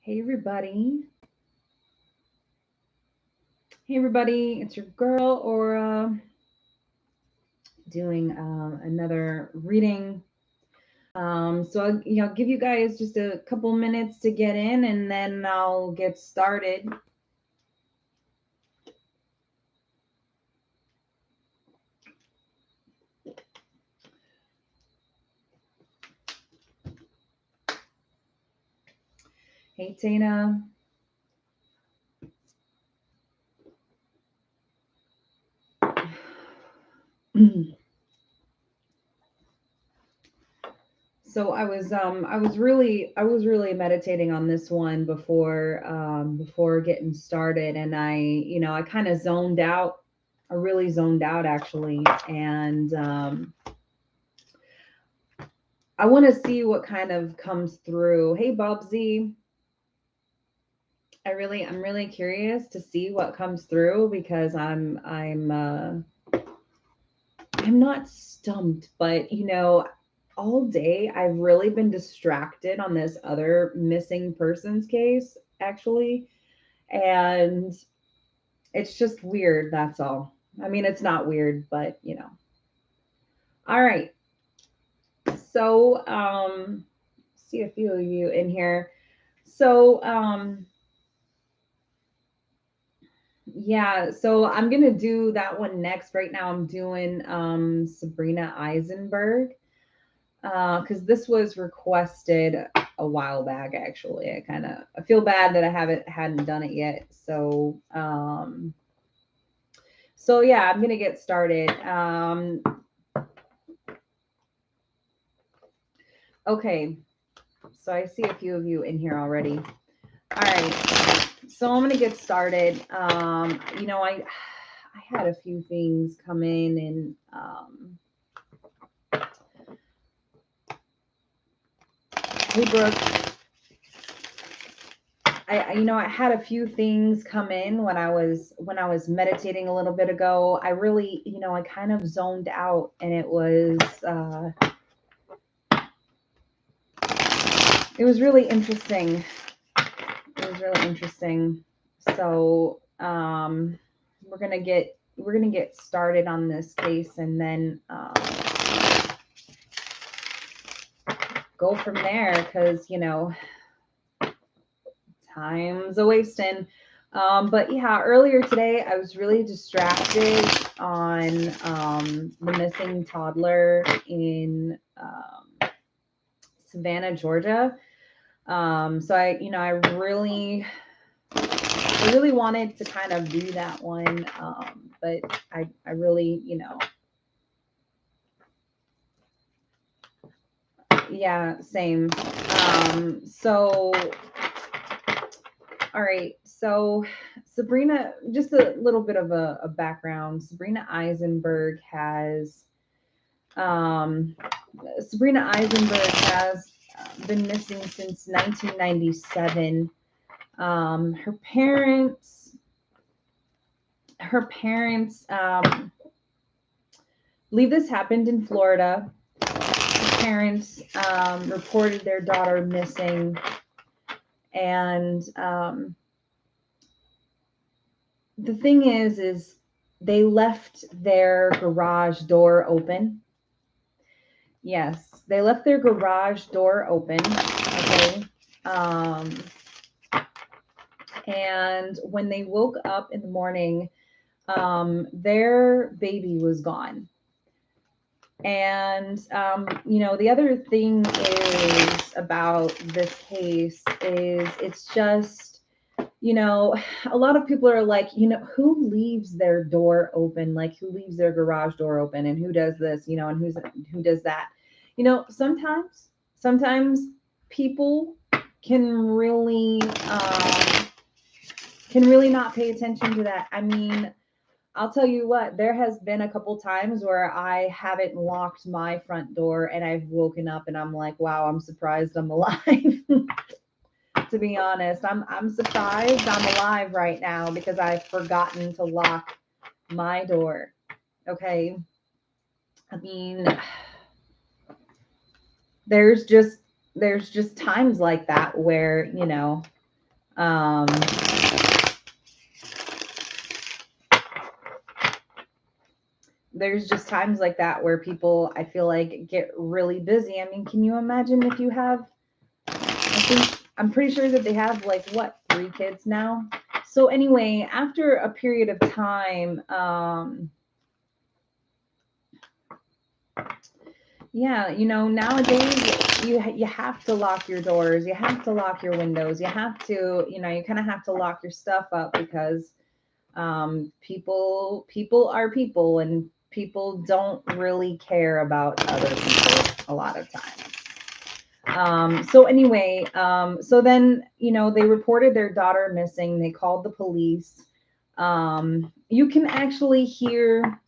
Hey everybody. Hey everybody, it's your girl Aura doing another reading. So I'll give you guys just a couple minutes to get in and then I'll get started. Hey Tana. So I was really meditating on this one before getting started, and I kind of zoned out. I really zoned out actually, and I want to see what kind of comes through. Hey Bobsy, I'm really curious to see what comes through because I'm not stumped, but all day I've really been distracted on this other missing persons case, actually. And it's just weird, that's all. I mean, it's not weird, but All right. So, see a few of you in here. So, yeah, so I'm gonna do that one next. Right now I'm doing Sabrina Eisenburg. Because this was requested a while back. Actually, I feel bad that I hadn't done it yet. So yeah, I'm gonna get started. Okay, so I see a few of you in here already. All right, so I'm gonna get started. I had a few things come in and hey Brooke, I had a few things come in when I was meditating a little bit ago. I really, I kind of zoned out, and it was really interesting. It was really interesting. So we're gonna get started on this case, and then go from there, because time's a wasting. But yeah, earlier today I was really distracted on the missing toddler in Savannah, Georgia. So I really wanted to kind of do that one, but I really, yeah, same. So all right, so Sabrina, just a little bit of a background. Um, Sabrina Aisenburg has been missing since 1997. Her parents believe this happened in Florida. Her parents reported their daughter missing, and the thing is they left their garage door open. Yes, they left their garage door open. Okay. And when they woke up in the morning, their baby was gone. And the other thing is about this case is it's just, a lot of people are like, who leaves their door open? Like, who leaves their garage door open, and who does this, and who does that? Sometimes people can really not pay attention to that. I mean, I'll tell you what, there has been a couple times where I haven't locked my front door and I've woken up and I'm like, wow, I'm surprised I'm alive. To be honest, I'm surprised I'm alive right now because I've forgotten to lock my door. Okay. I mean, there's just times like that where, Um, there's just times like that where people, I feel like, get really busy. I mean, can you imagine if you have, I'm pretty sure that they have like what, 3 kids now? So anyway, after a period of time, yeah, nowadays you have to lock your doors, you have to lock your windows, you have to, you kind of have to lock your stuff up because people are people, and people don't really care about other people a lot of times. So anyway, so then, they reported their daughter missing. They called the police. You can actually hear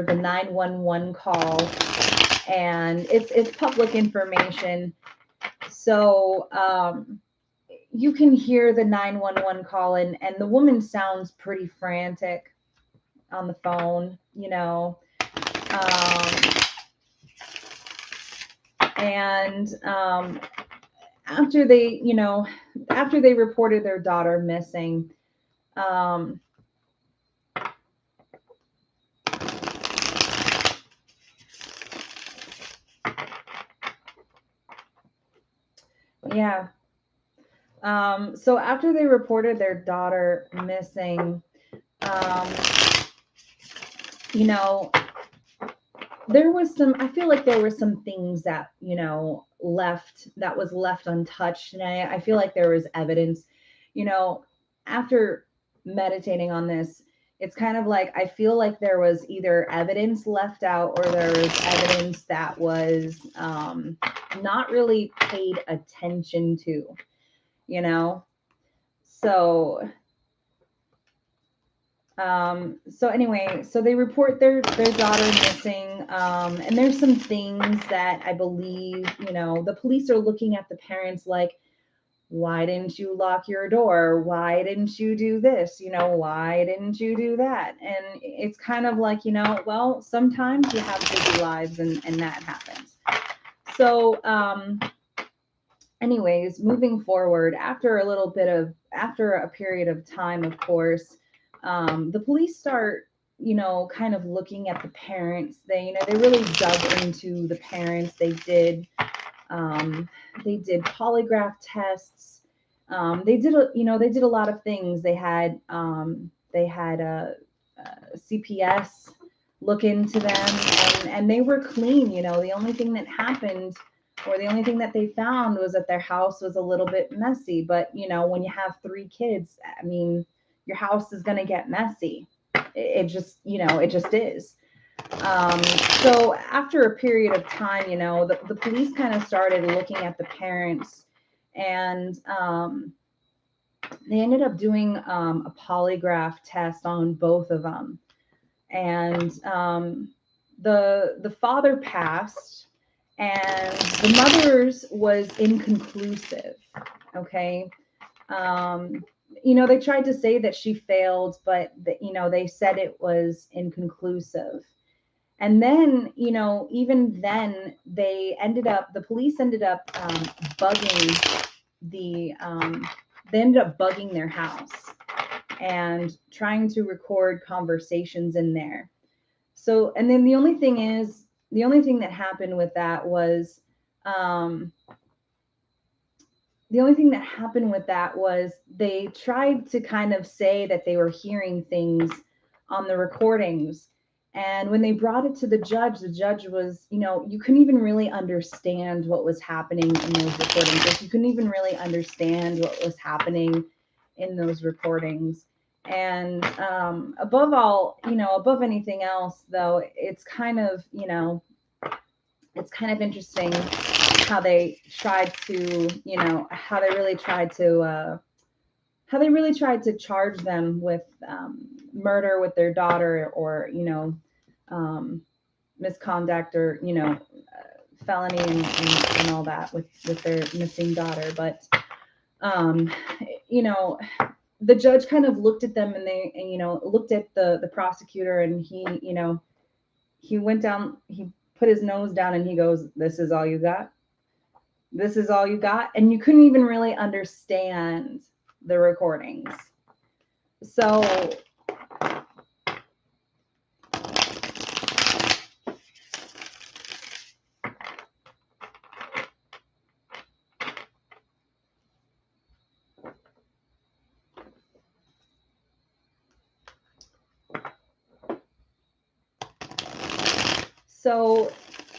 the 911 call, and it's public information. So you can hear the 911 call, and the woman sounds pretty frantic on the phone, and after they reported their daughter missing, yeah. So after they reported their daughter missing, you know, I feel like there were some things that, was left untouched. And I feel like there was evidence, after meditating on this, it's kind of like, I feel like there was either evidence left out, or there was evidence that was not really paid attention to, so so anyway, so they report their daughter missing, and there's some things that I believe, the police are looking at the parents like, why didn't you lock your door? Why didn't you do this? Why didn't you do that? And it's kind of like, well, sometimes you have busy lives, and that happens. So anyways, moving forward, after a period of time, of course, the police start, kind of looking at the parents. They really dug into the parents. They did polygraph tests. They did a lot of things. They had a CPS look into them, and they were clean. The only thing that happened, or the only thing that they found, was that their house was a little bit messy. But when you have 3 kids, I mean, your house is going to get messy. It just, it just is. So after a period of time, the police kind of started looking at the parents, and they ended up doing a polygraph test on both of them. And the father passed, and the mother's was inconclusive. Okay. They tried to say that she failed, but they said it was inconclusive. And then, even then, the police ended up bugging they ended up bugging their house and trying to record conversations in there. So, and then the only thing that happened with that was, they tried to kind of say that they were hearing things on the recordings. And when they brought it to the judge was, you couldn't even really understand what was happening in those recordings. You couldn't even really understand what was happening in those recordings. And above anything else, though, it's kind of interesting how they really tried to charge them with murder with their daughter, or misconduct, or felony, and all that with their missing daughter. But the judge kind of looked at them, and they looked at the prosecutor, and he went down, he put his nose down, and he goes, "This is all you got?" This is all you got? And you couldn't even really understand the recordings. So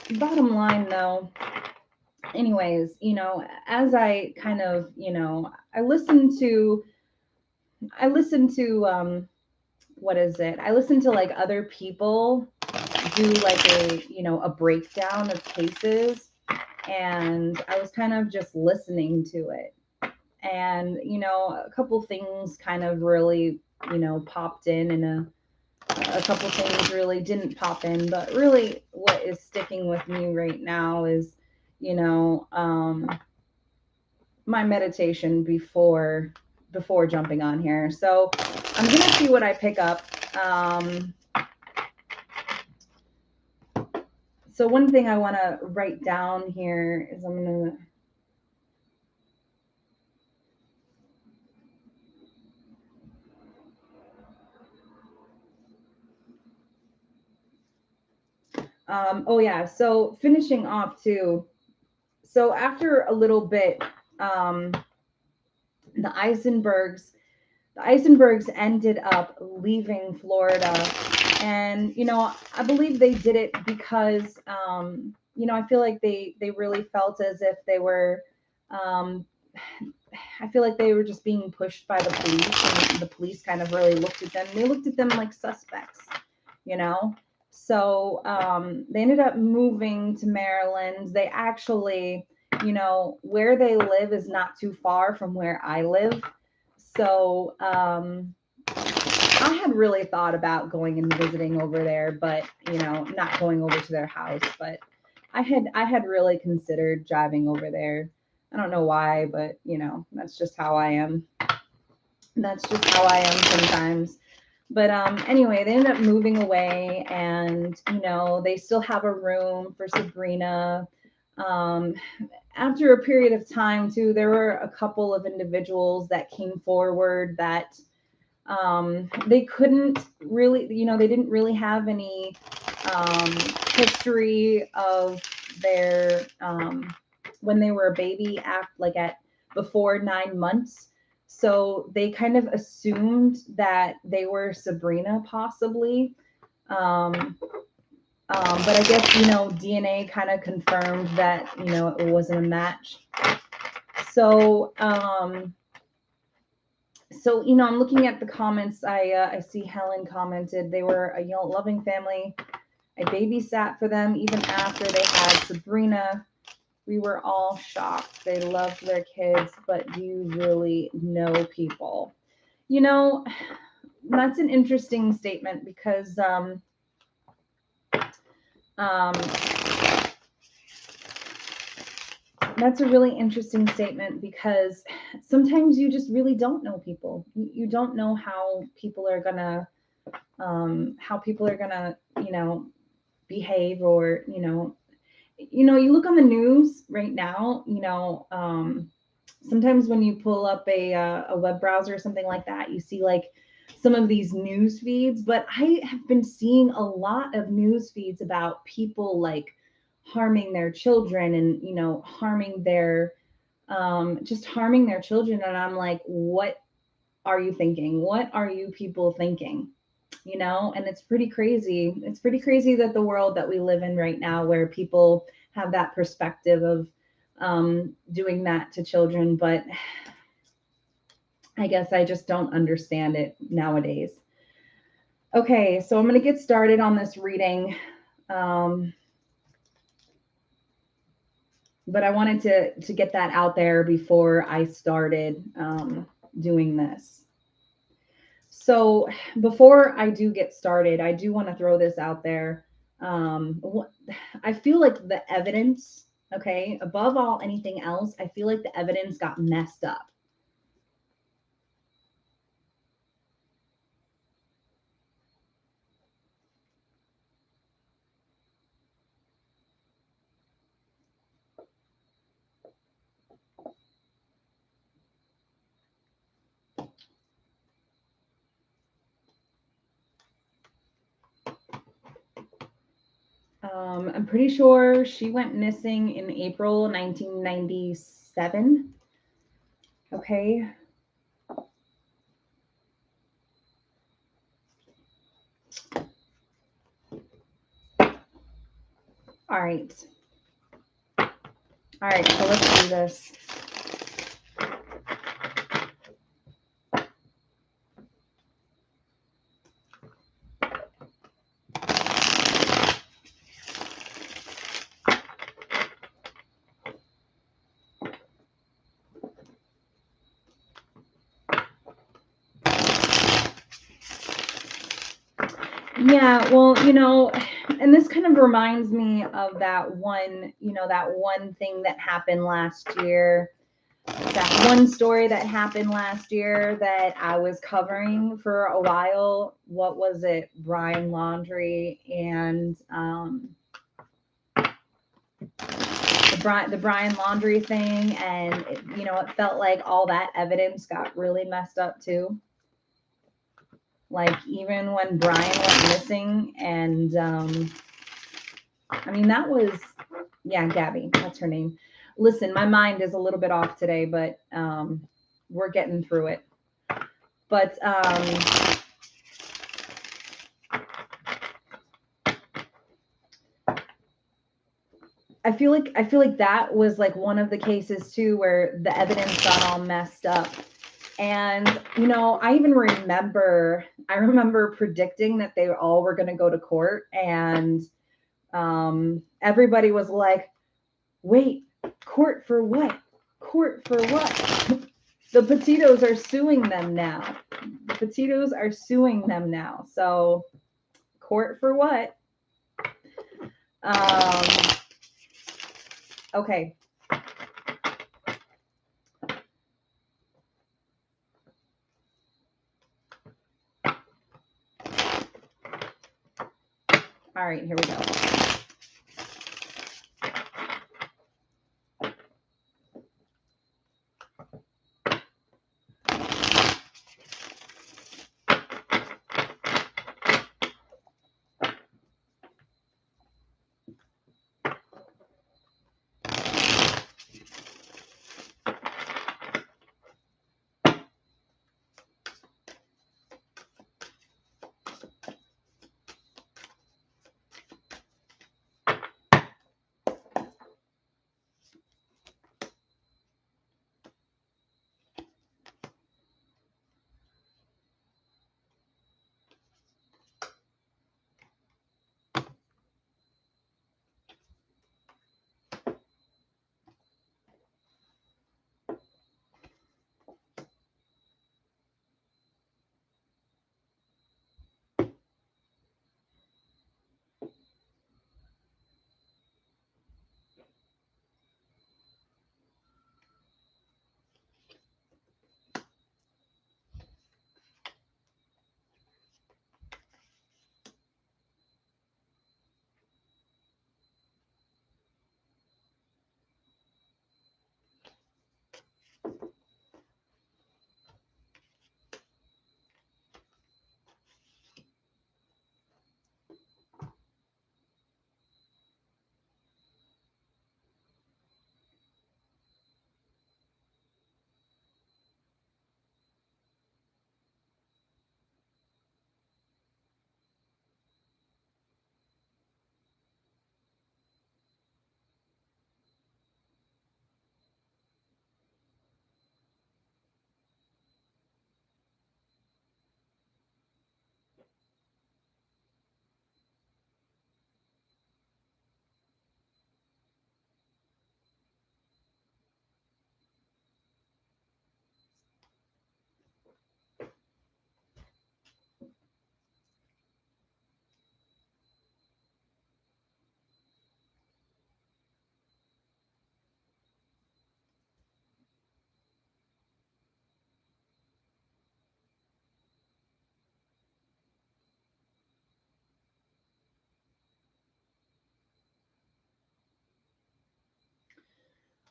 bottom line though, anyways, as I kind of, I listened to what is it? I listened to like other people do like a breakdown of cases, and I was kind of just listening to it. And, a couple things kind of really, popped in, and a couple things really didn't pop in. But really what is sticking with me right now is, my meditation before jumping on here. So I'm gonna see what I pick up. So one thing I want to write down here is I'm gonna oh yeah, so finishing off too. So after a little bit, the Eisenbergs ended up leaving Florida. And, I believe they did it because, I feel like they really felt as if they were, um, I feel like they were just being pushed by the police, and the police kind of really looked at them. They looked at them like suspects, you know? So they ended up moving to Maryland. They actually, where they live is not too far from where I live. So I had really thought about going and visiting over there, but not going over to their house. But I had really considered driving over there. I don't know why, but that's just how I am. That's just how I am sometimes. But anyway, they ended up moving away, and they still have a room for Sabrina. Um, After a period of time too, there were a couple of individuals that came forward that they couldn't really, they didn't really have any history of their when they were a baby at before 9 months. So they kind of assumed that they were Sabrina possibly. Um, but I guess, DNA kind of confirmed that, it wasn't a match. So, I'm looking at the comments. I see Helen commented they were a young, loving family. I babysat for them even after they had Sabrina. We were all shocked. They loved their kids, but do you really know people? That's an interesting statement because um, that's a really interesting statement because sometimes you just really don't know people. You don't know how people are gonna behave, or you look on the news right now. Sometimes when you pull up a web browser or something like that, you see like some of these news feeds. But I have been seeing a lot of news feeds about people like harming their children, and harming their just harming their children. And I'm like, what are you thinking? What are you people thinking? And it's pretty crazy. It's pretty crazy that the world that we live in right now, where people have that perspective of doing that to children. But I guess I just don't understand it nowadays. Okay, so I'm going to get started on this reading. But I wanted to get that out there before I started doing this. So before I do get started, I do want to throw this out there. I feel like the evidence, okay, above all anything else, I feel like the evidence got messed up. I'm pretty sure she went missing in April 1997. Okay. All right. All right, so let's do this. Yeah, well, and this kind of reminds me of that one, that one thing that happened last year, that one story that happened last year that I was covering for a while. What was it? Brian Laundrie and the Brian Laundrie thing, and it felt like all that evidence got really messed up too. Like even when Brian went missing, and I mean that was, yeah, Gabby, that's her name. Listen, my mind is a little bit off today, but we're getting through it. But I feel like that was like one of the cases too where the evidence got all messed up. And I even remember predicting that they all were going to go to court, and everybody was like, wait, court for what? Court for what? The Petitos are suing them now. The Petitos are suing them now. So court for what? Okay. All right, here we go.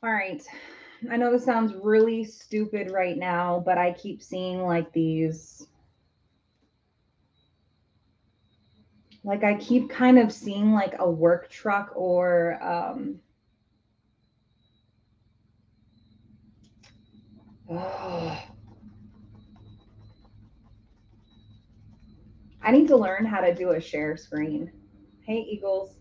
All right. I know this sounds really stupid right now, but I keep seeing like these Like I keep kind of seeing like a work truck or I need to learn how to do a share screen. Hey, Eagles.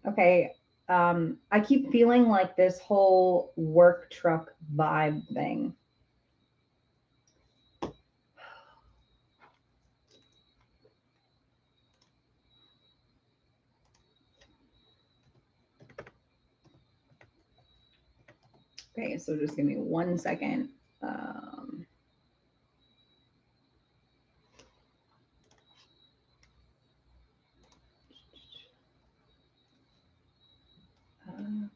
Okay. I keep feeling like this whole work truck vibe thing. Okay, so just give me 1 second. Um, uh,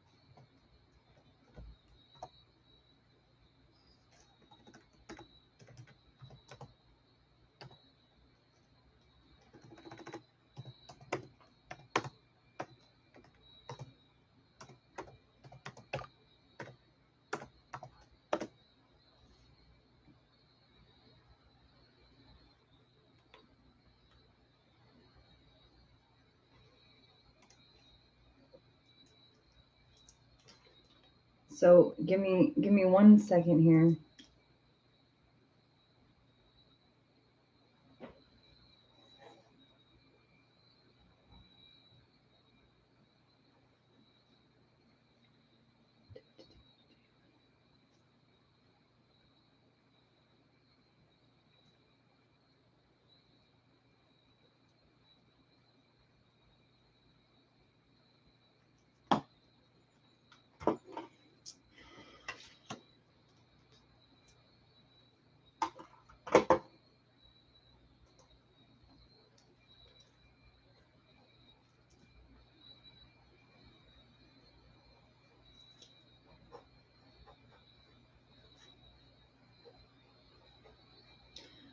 so give me 1 second here.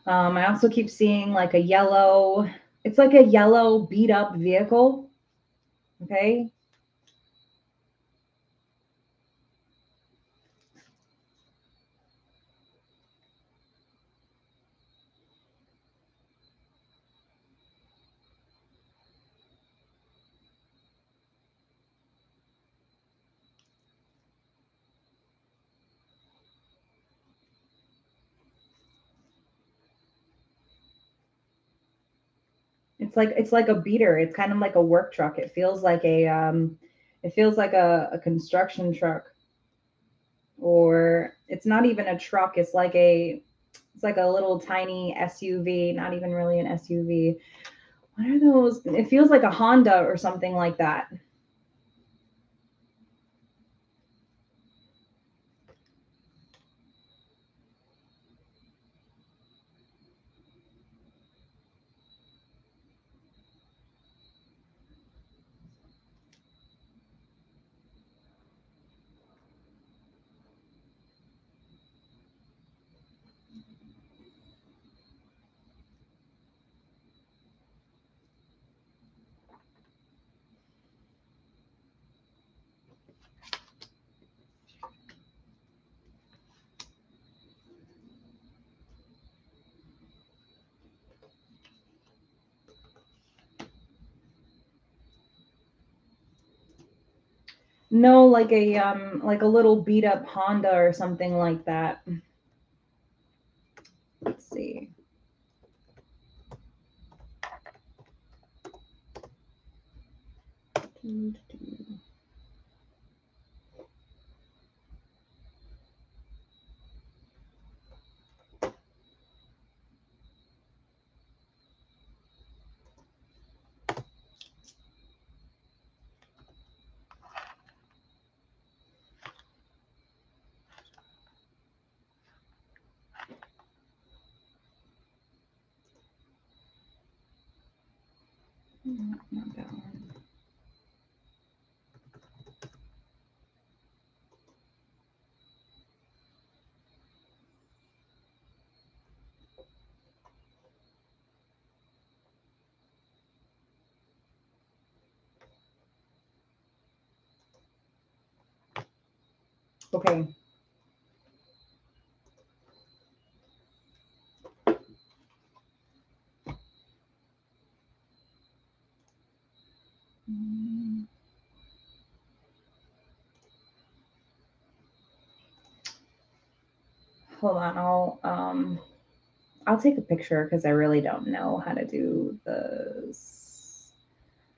I also keep seeing like a yellow, it's like a yellow beat up vehicle. Okay. It's like a beater. It's kind of like a work truck. It feels like a construction truck, or it's not even a truck. It's like a little tiny SUV, not even really an SUV. What are those? It feels like a Honda or something like that. No, like a little beat up Honda or something like that. Let's see. Not that one. Okay. Hold on, I'll take a picture because I really don't know how to do this.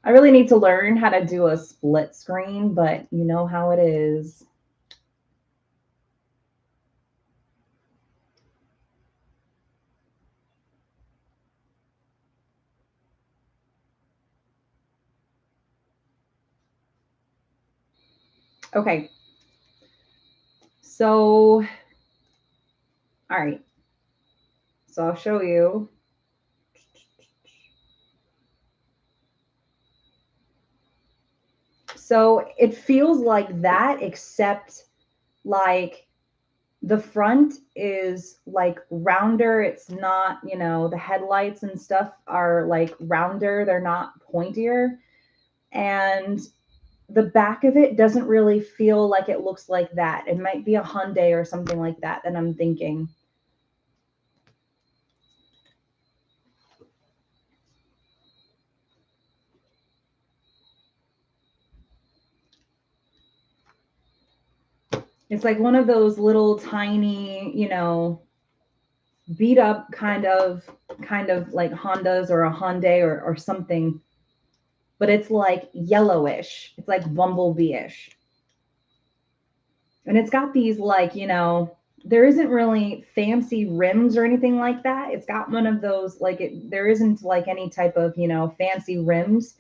I really need to learn how to do a split screen, but you know how it is. Okay. So, all right. So I'll show you. So it feels like that, except like the front is like rounder. It's not, the headlights and stuff are like rounder. They're not pointier. And the back of it doesn't really feel like it looks like that. It might be a Hyundai or something like that I'm thinking. It's like one of those little tiny, beat up kind of like Hondas or a Hyundai or something, but it's like yellowish. It's like bumblebee-ish. And it's got these like, there isn't really fancy rims or anything like that. It's got one of those like there isn't like any type of, fancy rims.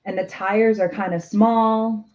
And the tires are kind of small.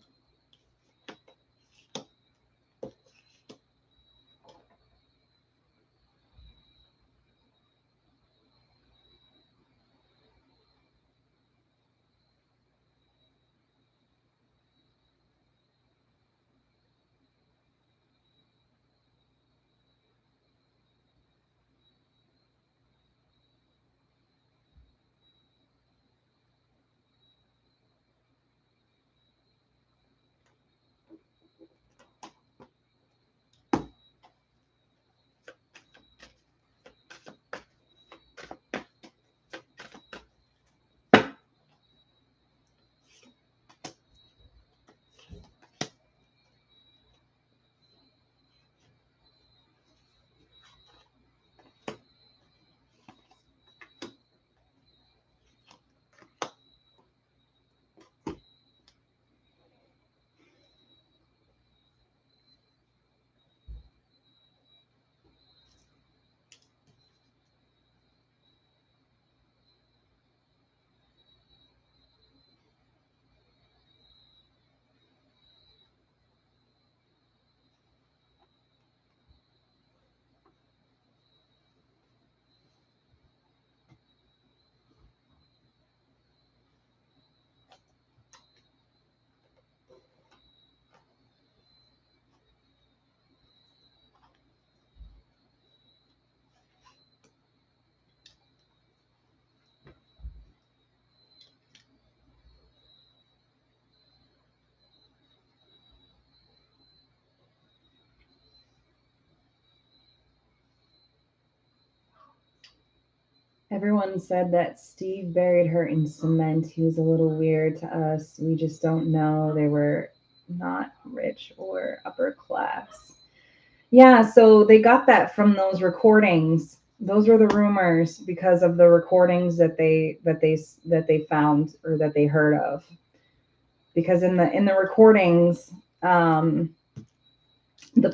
Everyone said that Steve buried her in cement. He was a little weird to us. We just don't know. They were not rich or upper class. Yeah, so they got that from those recordings. Those were the rumors because of the recordings that they found or that they heard of. Because in the recordings, the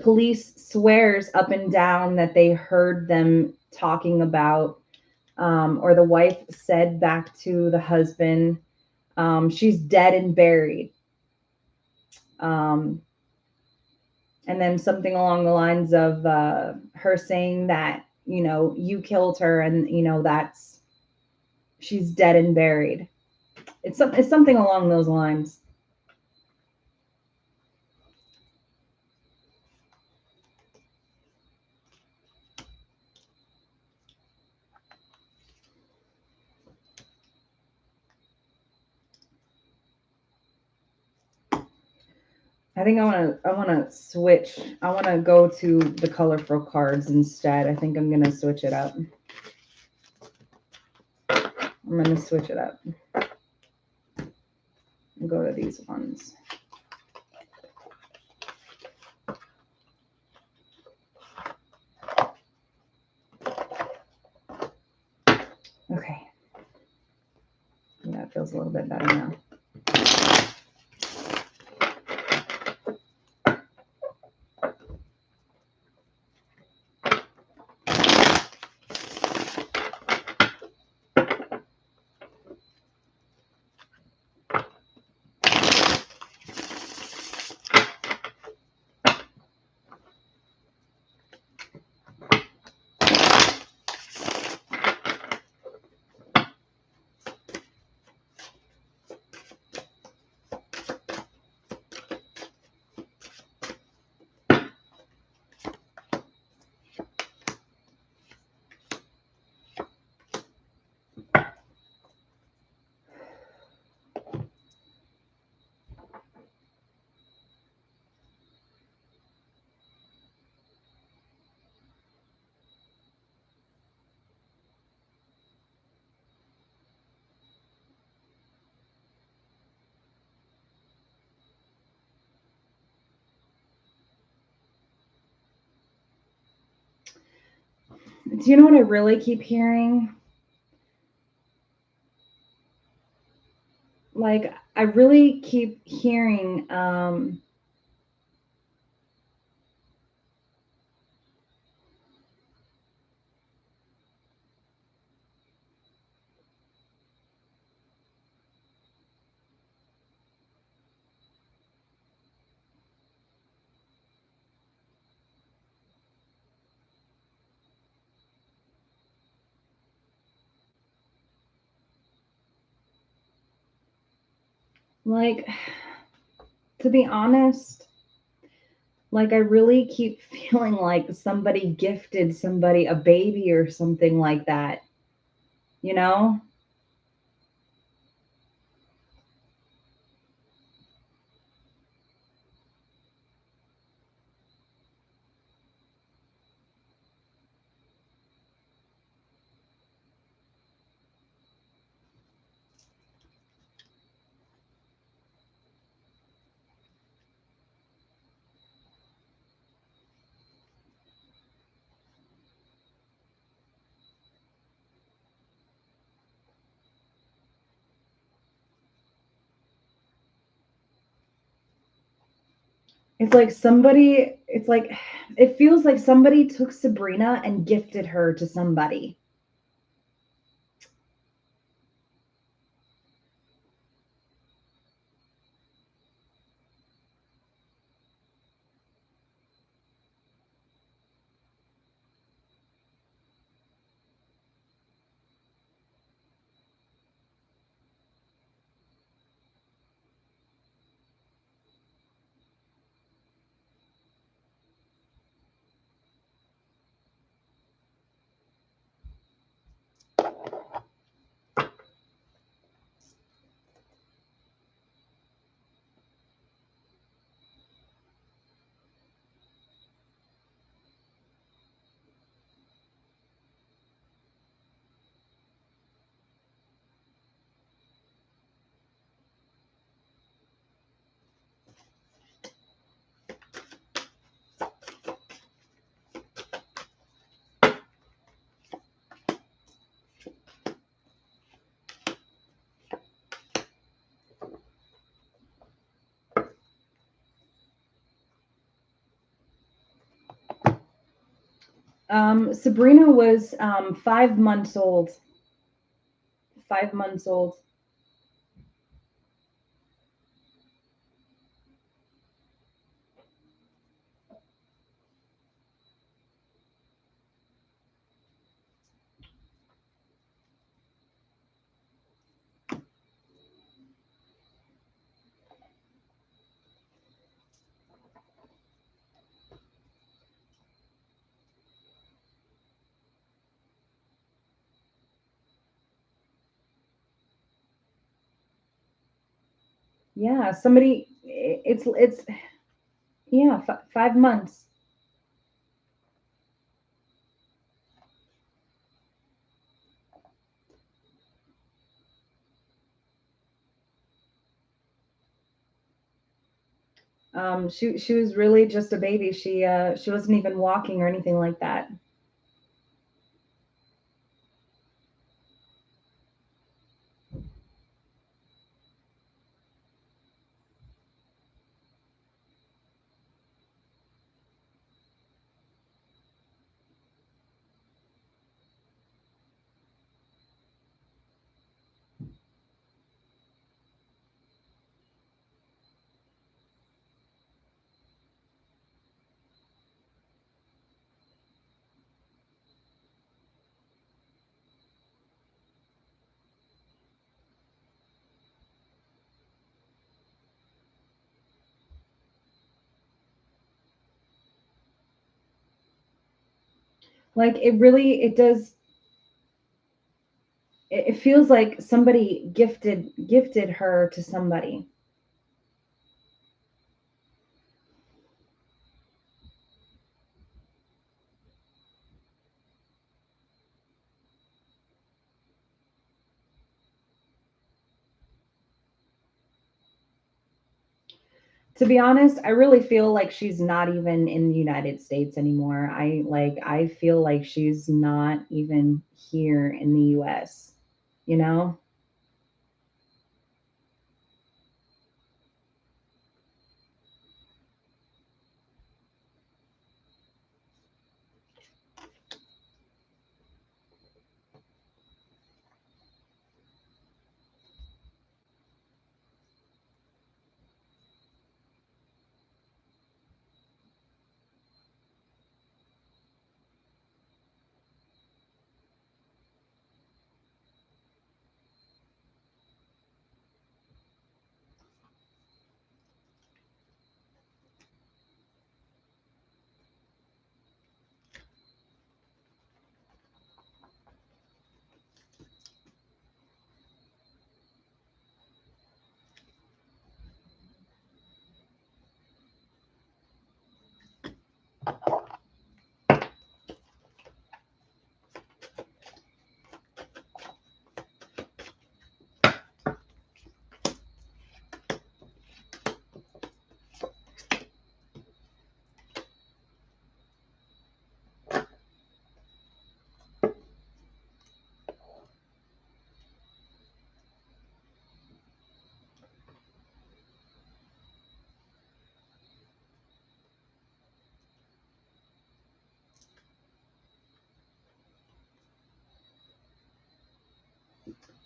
police swears up and down that they heard them talking about, or the wife said back to the husband, she's dead and buried. Um, and then something along the lines of her saying that, you killed her, and, that's she's dead and buried. It's something along those lines. I think I wanna switch. I wanna go to the colorful cards instead. I think I'm gonna switch it up. I'm gonna switch it up and go to these ones. Okay. Yeah, it feels a little bit better now. Do you know what I really keep hearing? Like, I really keep hearing, like, to be honest, like I really keep feeling like somebody gifted somebody a baby or something like that, you know? It's like somebody, it's like, it feels like somebody took Sabrina and gifted her to somebody. Sabrina was 5 months old. 5 months old. Yeah, somebody. It's. Yeah, 5 months. She was really just a baby. She wasn't even walking or anything like that. Like it really, it does. It feels like somebody gifted her to somebody. To be honest, I really feel like she's not even in the United States anymore. I feel like she's not even here in the US, you know?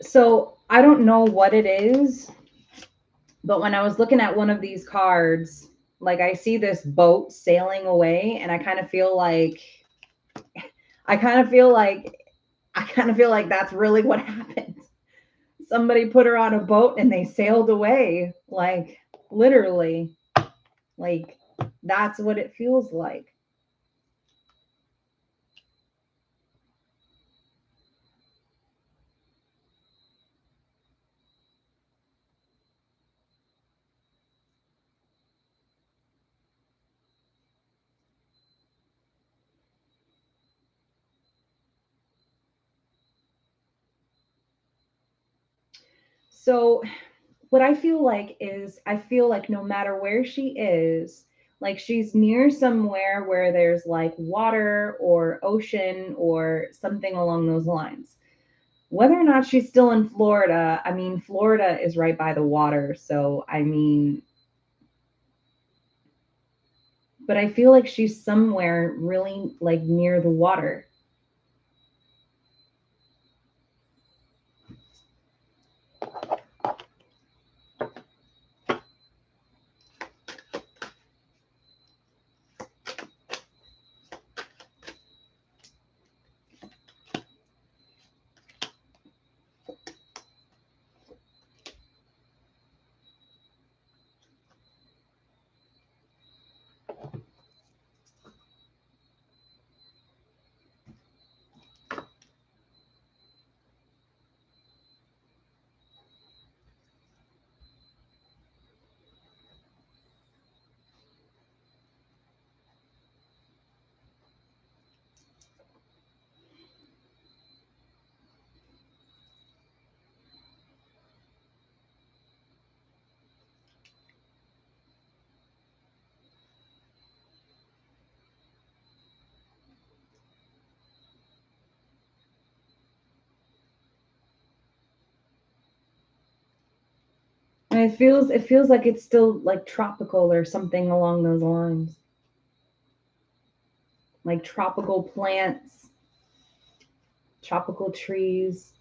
So, I don't know what it is, but when I was looking at one of these cards, like I see this boat sailing away and I kind of feel like I kind of feel like that's really what happened. Somebody put her on a boat and they sailed away. Like literally. Like that's what it feels like. So what I feel like is I feel like no matter where she is, like she's near somewhere where there's like water or ocean or something along those lines. Whether or not she's still in Florida, I mean, Florida is right by the water. So, I mean, but I feel like she's somewhere really like near the water. it feels like it's still like tropical or something along those lines. Like tropical plants, tropical trees.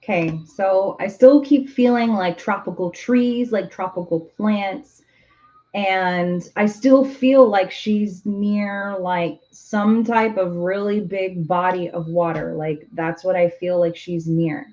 Okay, so I still keep feeling like tropical trees, like tropical plants, and I still feel like she's near like some type of really big body of water. Like that's what I feel like she's near.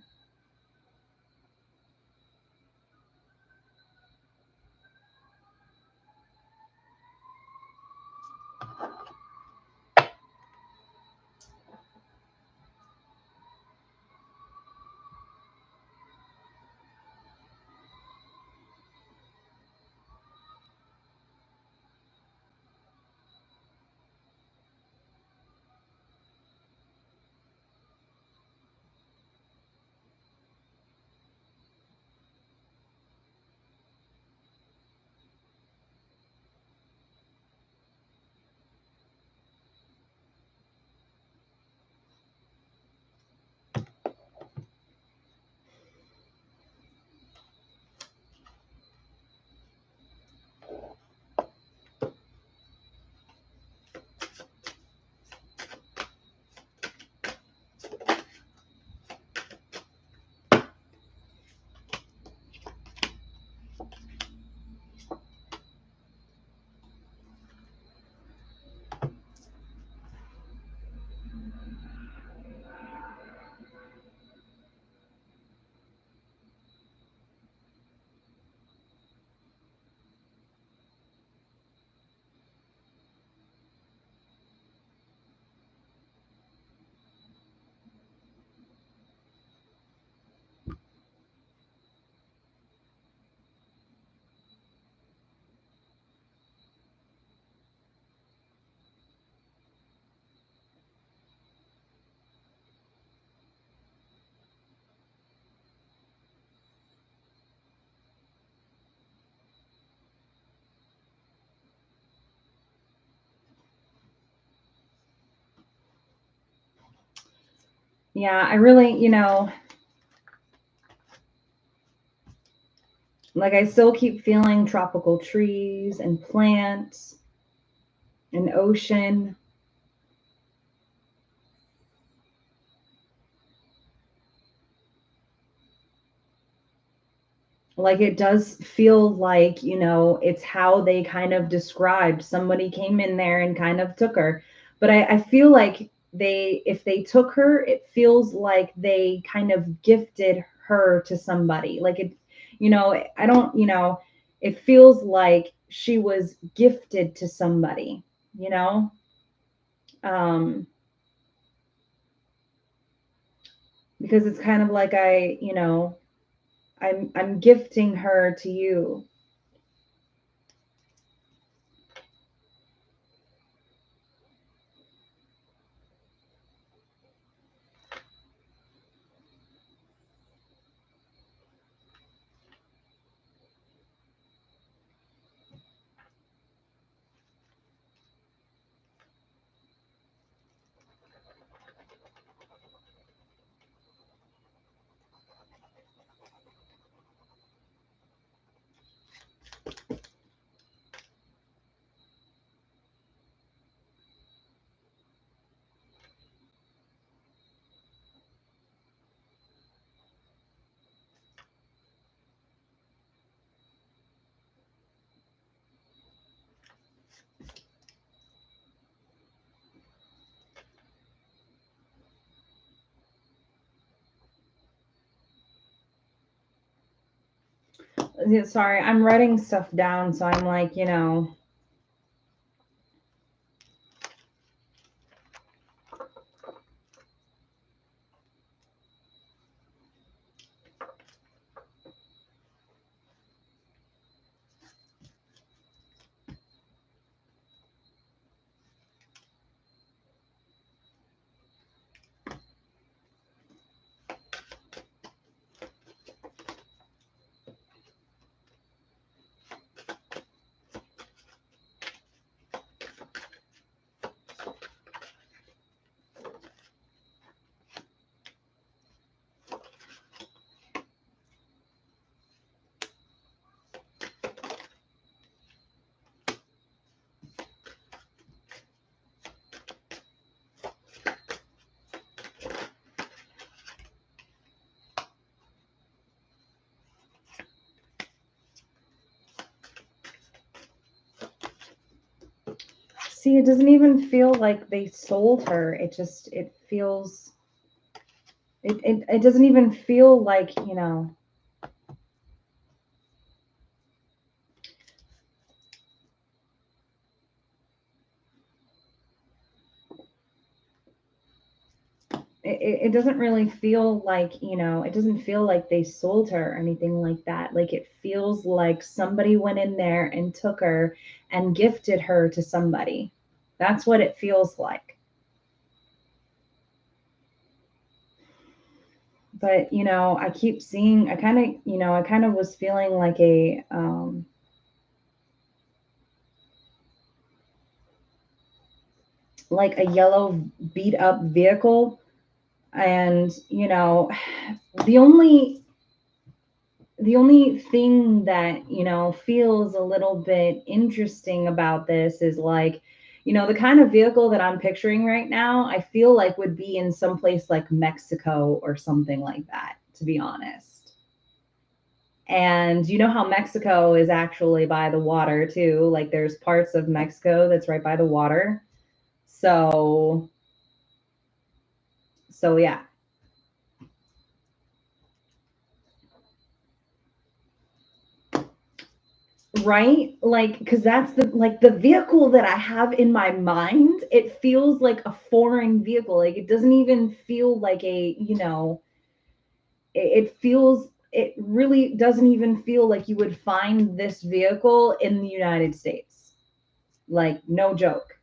Yeah, I really, like I still keep feeling tropical trees and plants and ocean. Like it does feel like, it's how they kind of described somebody came in there and kind of took her. But I feel like if they took her, it feels like they kind of gifted her to somebody. Like I don't, it feels like she was gifted to somebody, you know? Um, because it's kind of like I'm gifting her to you. Yeah, sorry, I'm writing stuff down, so I'm like, see, it doesn't even feel like they sold her. It feels, it doesn't even feel like, it doesn't really feel like, it doesn't feel like they sold her or anything like that. Like it feels like somebody went in there and took her and gifted her to somebody. That's what it feels like. But, I keep seeing, I kind of was feeling like a yellow beat up vehicle. And, the only the only thing that feels a little bit interesting about this is like, the kind of vehicle that I'm picturing right now, I feel like would be in some place like Mexico or something like that, to be honest. And you know how Mexico is actually by the water too, like there's parts of Mexico that's right by the water. So so yeah. Right? Like, because that's the vehicle that I have in my mind. It feels like a foreign vehicle. Like, it doesn't even feel like it really doesn't even feel like you would find this vehicle in the United States. Like, no joke.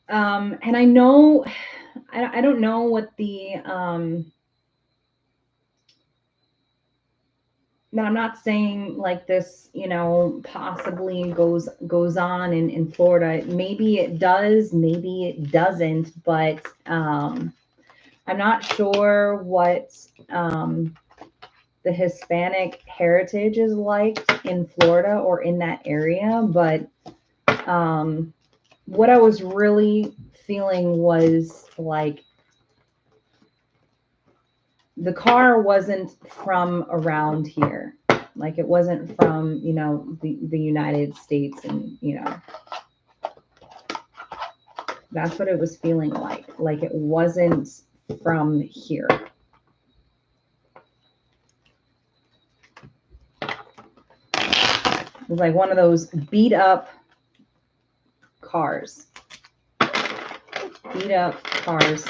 And I know, I don't know what the, now I'm not saying like this, possibly goes on in Florida. Maybe it does, maybe it doesn't, but I'm not sure what the Hispanic heritage is like in Florida or in that area, but what I was really feeling was like the car wasn't from around here. Like it wasn't from, the United States, and, that's what it was feeling like. Like it wasn't from here. It was like one of those beat up cars. Beat up cars.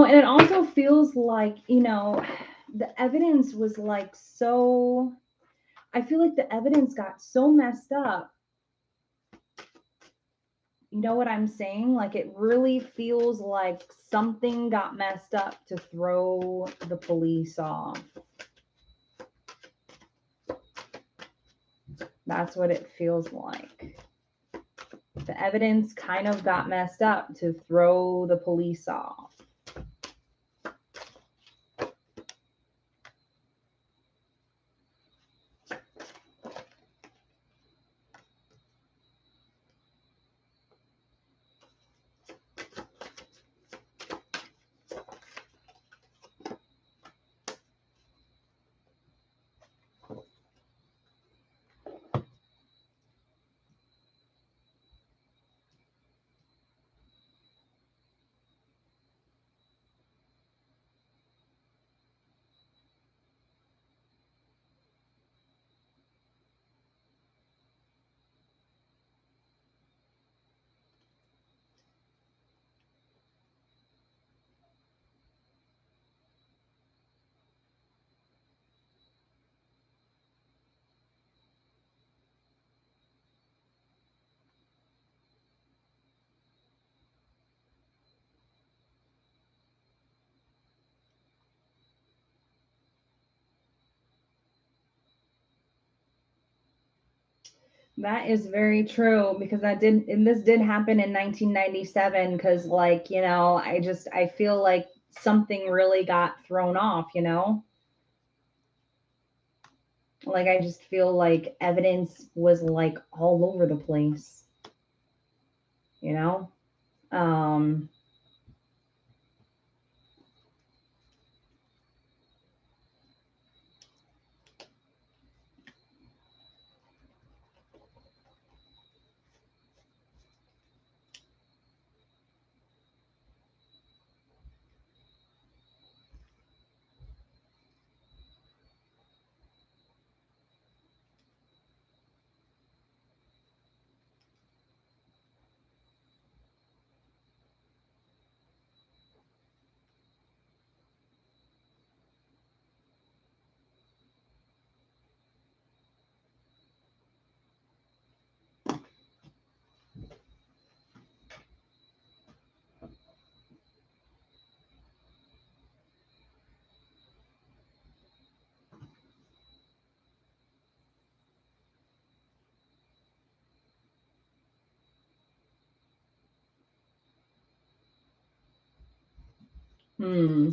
And it also feels like, the evidence was like so, I feel like the evidence got so messed up. You know what I'm saying? Like it really feels like something got messed up to throw the police off. That's what it feels like. The evidence kind of got messed up to throw the police off. That is very true, because this did happen in 1997, because like, I feel like something really got thrown off, Like I just feel like evidence was like all over the place, you know? Um Hmm.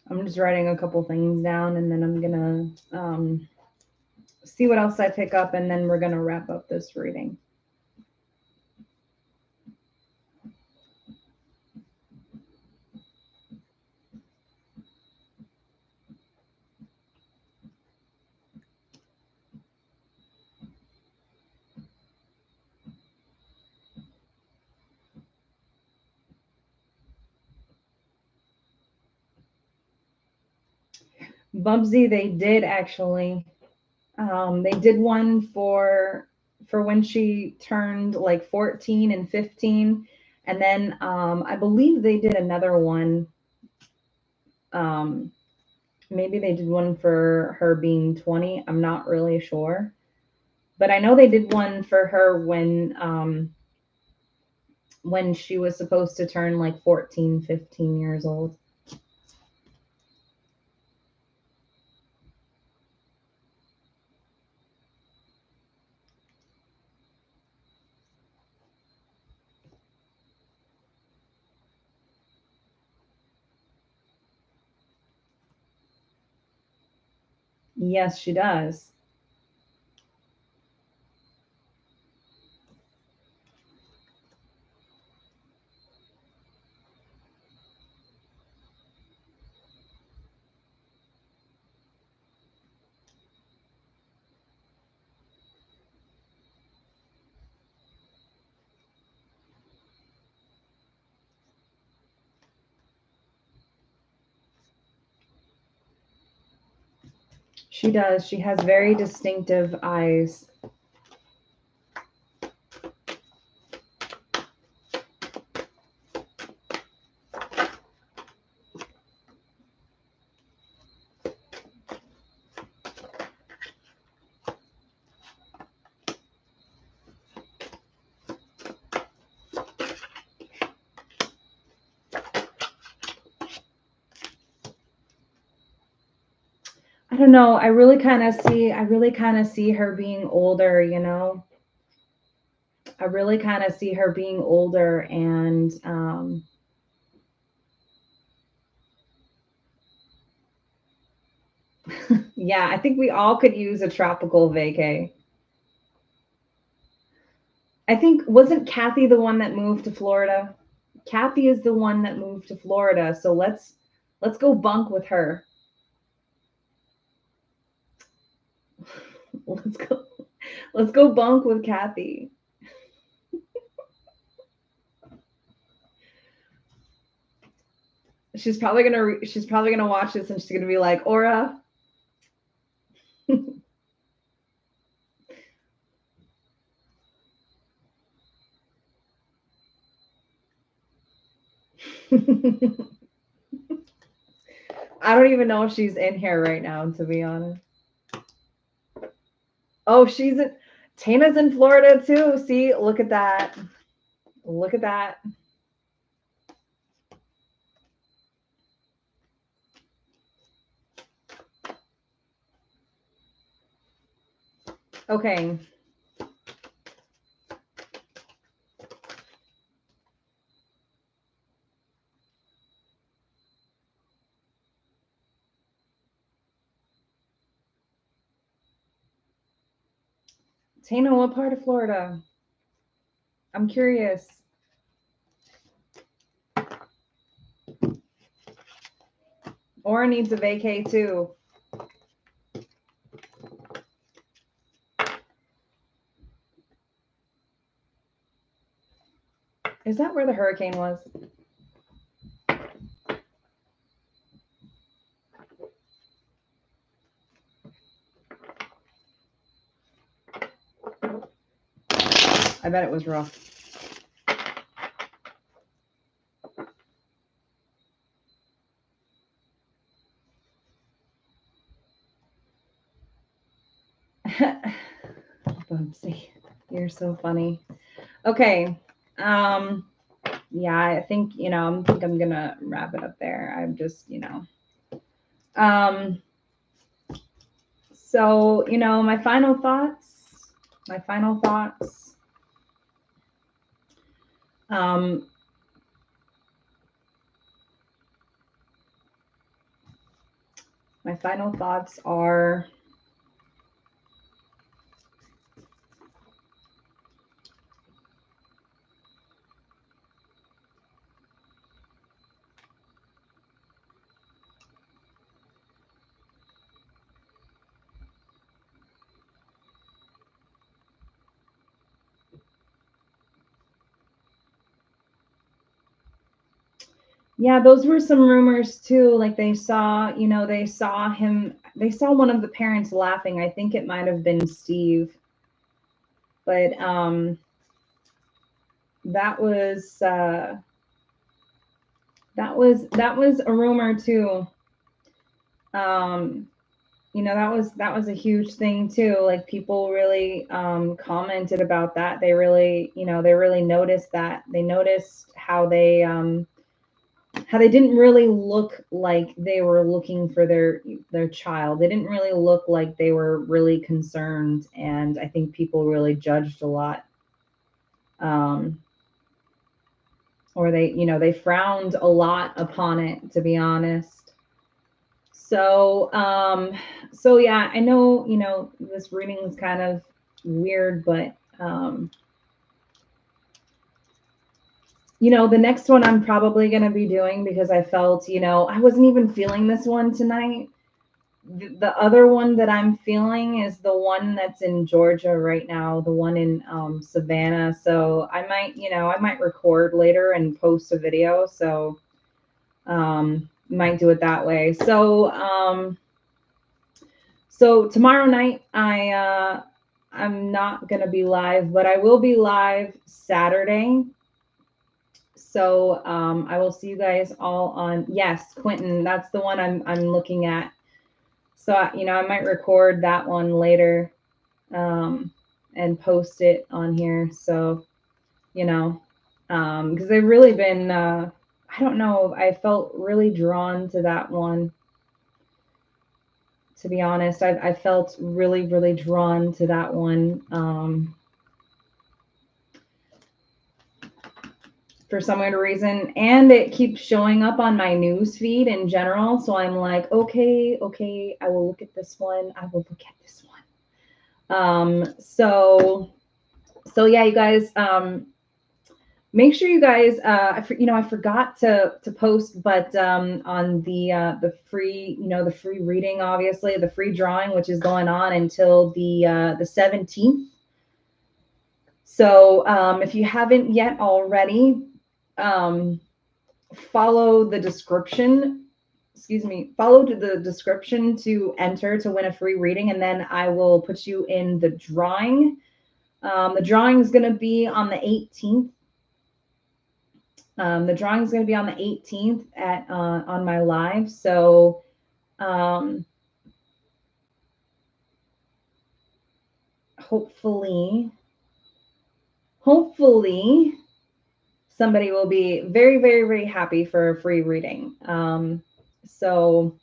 I'm just writing a couple things down and then I'm gonna see what else I pick up and then we're gonna wrap up this reading. Bubsy, they did actually. They did one for when she turned like 14 and 15, and then I believe they did another one. Um, Maybe they did one for her being 20. I'm not really sure, but I know they did one for her when she was supposed to turn like 14, 15 years old. Yes, she does. She does. She has very distinctive eyes. I don't know. I really kind of see her being older, you know. I really kind of see her being older and yeah, I think we all could use a tropical vacay. I think wasn't Kathy the one that moved to Florida? Kathy is the one that moved to Florida, so let's go bunk with her. Let's go let's go bunk with Kathy. She's probably gonna watch this and she's gonna be like, Aura. I don't even know if she's in here right now, to be honest. Oh, Tana's in Florida too. See, look at that. Look at that. Okay. Tana, what part of Florida? I'm curious. Aura needs a vacay too. Is that where the hurricane was? I bet it was rough. Bubsy, you're so funny. Okay. Yeah, I think, I think I'm gonna wrap it up there. I'm just, so, my final thoughts, um, my final thoughts are, yeah, those were some rumors too. Like they saw, they saw one of the parents laughing. I think it might have been Steve. But that was a rumor too. That was a huge thing too. Like people really commented about that. They really, they really noticed that. They noticed how they didn't really look like they were looking for their child. They didn't really look like they were really concerned, and I think people really judged a lot. Or they frowned a lot upon it, to be honest. So yeah, I know, this reading is kind of weird, but the next one I'm probably going to be doing, because I felt, I wasn't even feeling this one tonight. The other one that I'm feeling is the one that's in Georgia right now, the one in Savannah. So I might record later and post a video. So might do it that way. So tomorrow night I'm not gonna be live, but I will be live Saturday. So I will see you guys all on, yes, Quentin, that's the one I'm looking at. So I might record that one later and post it on here. So because they've really been I don't know, I felt really drawn to that one. To be honest, I felt really, really drawn to that one for some weird reason. And it keeps showing up on my news feed in general. So I'm like, okay, I will look at this one. I will look at this one. So yeah, you guys, make sure you guys, I forgot to post, but on the free, the free reading, obviously the free drawing, which is going on until the 17th. So if you haven't yet already, follow the description. Follow the description to enter to win a free reading, and then I will put you in the drawing. The drawing is going to be on the 18th. The drawing is going to be on the 18th on my live. So hopefully somebody will be very, very, very happy for a free reading. So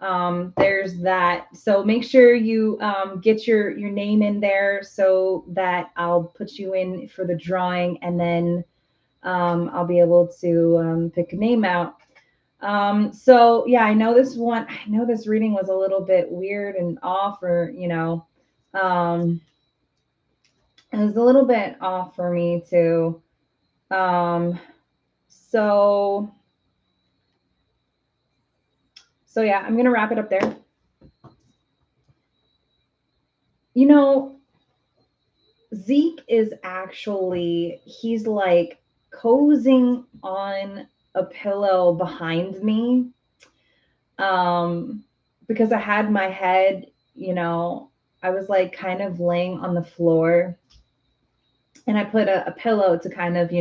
there's that. So make sure you get your name in there so that I'll put you in for the drawing, and then I'll be able to pick a name out. So yeah, I know this reading was a little bit weird and off, or it was a little bit off for me too. So So yeah, I'm going to wrap it up there. You know, Zeke is actually, he's like cozying on a pillow behind me. Um, because I had my head, I was like kind of laying on the floor, and I put a pillow to kind of,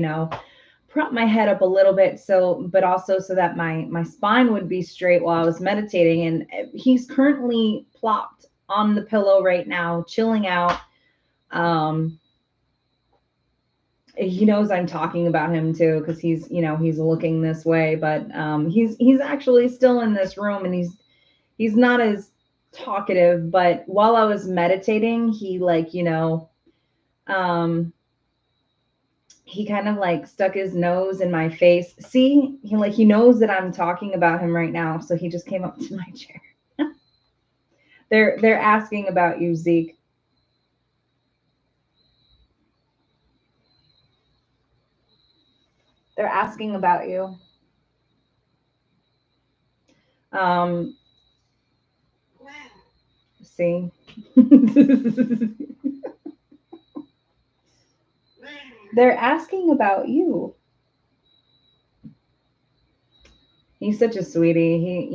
prop my head up a little bit, so but also so that my spine would be straight while I was meditating. And he's currently plopped on the pillow right now, chilling out. Um, he knows I'm talking about him too, because he's looking this way, but he's actually still in this room, and he's not as talkative. But while I was meditating, he like, um he kind of like stuck his nose in my face. See, he knows that I'm talking about him right now, so he just came up to my chair. They're asking about you, Zeke. They're asking about you. Um, see. They're asking about you. He's such a sweetie.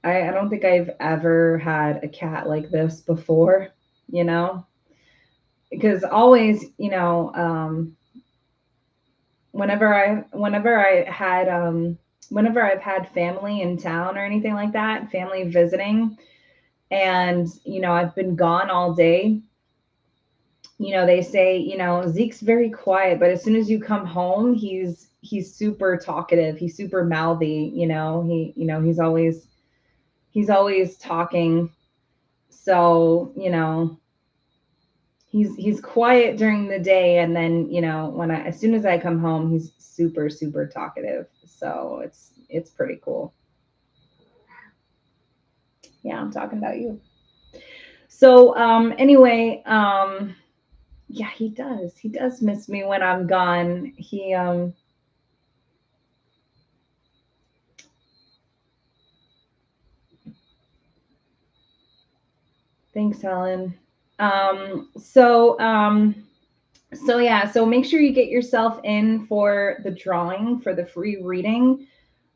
I don't think I've ever had a cat like this before, you know, because always, whenever I had whenever I've had family in town or anything like that, family visiting, and I've been gone all day, they say, Zeke's very quiet, but as soon as you come home, he's super talkative, he's super mouthy, he's always talking. So, he's quiet during the day, and then as soon as I come home, he's super super talkative. So it's pretty cool. Yeah, I'm talking about you. So anyway, yeah, he does miss me when I'm gone. Thanks, Helen. So yeah, so make sure you get yourself in for the drawing for the free reading.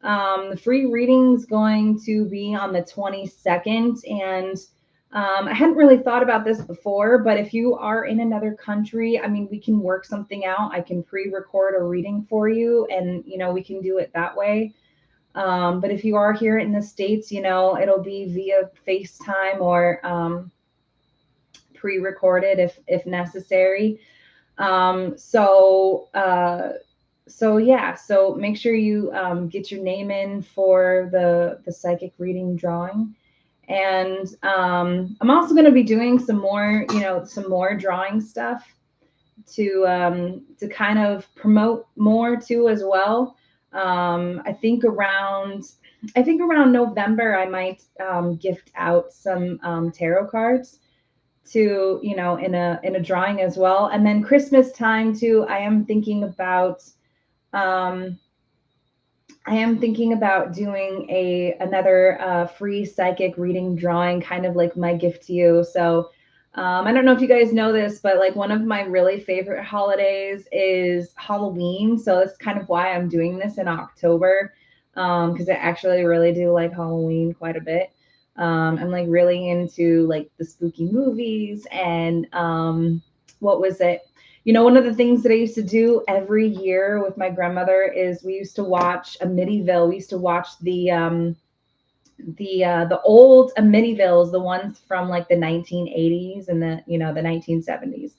The free reading is going to be on the 22nd. And I hadn't really thought about this before, but if you are in another country, I mean, we can work something out. I can pre-record a reading for you, and we can do it that way. But if you are here in the States, it'll be via FaceTime or pre-recorded if necessary. So yeah, so make sure you get your name in for the psychic reading drawing. And I'm also going to be doing some more, some more drawing stuff to kind of promote more too as well. I think around November, I might gift out some tarot cards to in a drawing as well. And then Christmas time too, um I am thinking about doing another free psychic reading drawing, kind of like my gift to you. So I don't know if you guys know this, but like one of my really favorite holidays is Halloween. So that's kind of why I'm doing this in October, because I actually really do like Halloween quite a bit. I'm like really into like the spooky movies. And what was it? One of the things that I used to do every year with my grandmother is we used to watch Amityville. We used to watch the old Amityvilles, the ones from like the 1980s and the 1970s,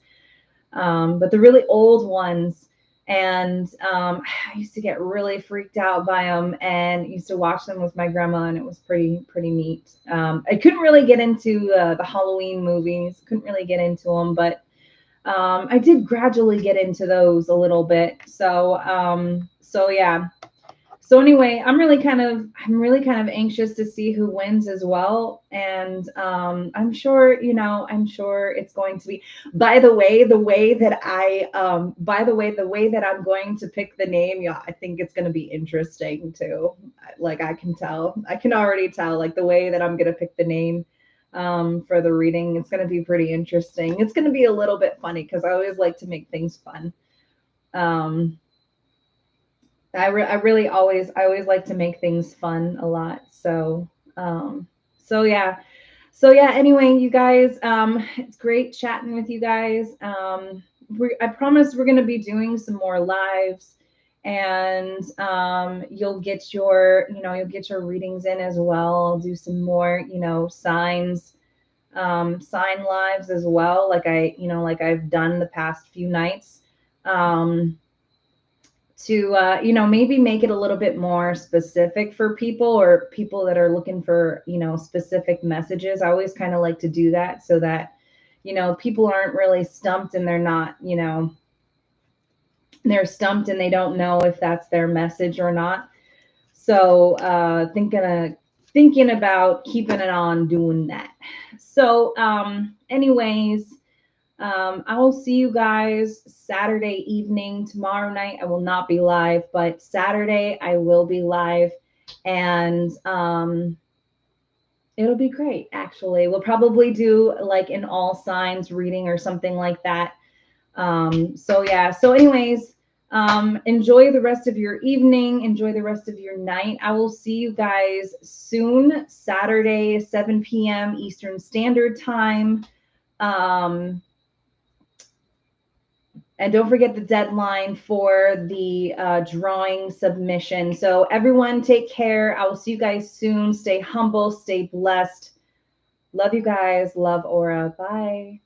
but the really old ones. And I used to get really freaked out by them, and used to watch them with my grandma, and it was pretty neat. I couldn't really get into the Halloween movies, couldn't really get into them, but I did gradually get into those a little bit. So yeah. So anyway, I'm really kind of anxious to see who wins as well. And I'm sure, I'm sure it's going to be, by the way, the way that I'm going to pick the name, yeah, I think it's going to be interesting too. Like I can already tell, like the way that I'm going to pick the name for the reading, it's going to be pretty interesting. It's going to be a little bit funny because I always like to make things fun. Um, I always like to make things fun a lot. Um, so yeah. So yeah, anyway, you guys, it's great chatting with you guys. I promise we're gonna be doing some more lives, and you'll get your readings in as well. I'll do some more, sign lives as well, like I've done the past few nights. Um, to maybe make it a little bit more specific for people, or people that are looking for specific messages. I always kind of like to do that so that people aren't really stumped, and they're stumped and they don't know if that's their message or not. So thinking about keeping it on doing that. So anyways, I will see you guys Saturday evening. Tomorrow night I will not be live, but Saturday I will be live, and it'll be great. Actually, we'll probably do like an all signs reading or something like that. So yeah. So anyways, enjoy the rest of your evening. Enjoy the rest of your night. I will see you guys soon. Saturday, 7 p.m. Eastern Standard Time. Um, And don't forget the deadline for the drawing submission. So everyone take care. I will see you guys soon. Stay humble, stay blessed. Love you guys. Love Aura. Bye.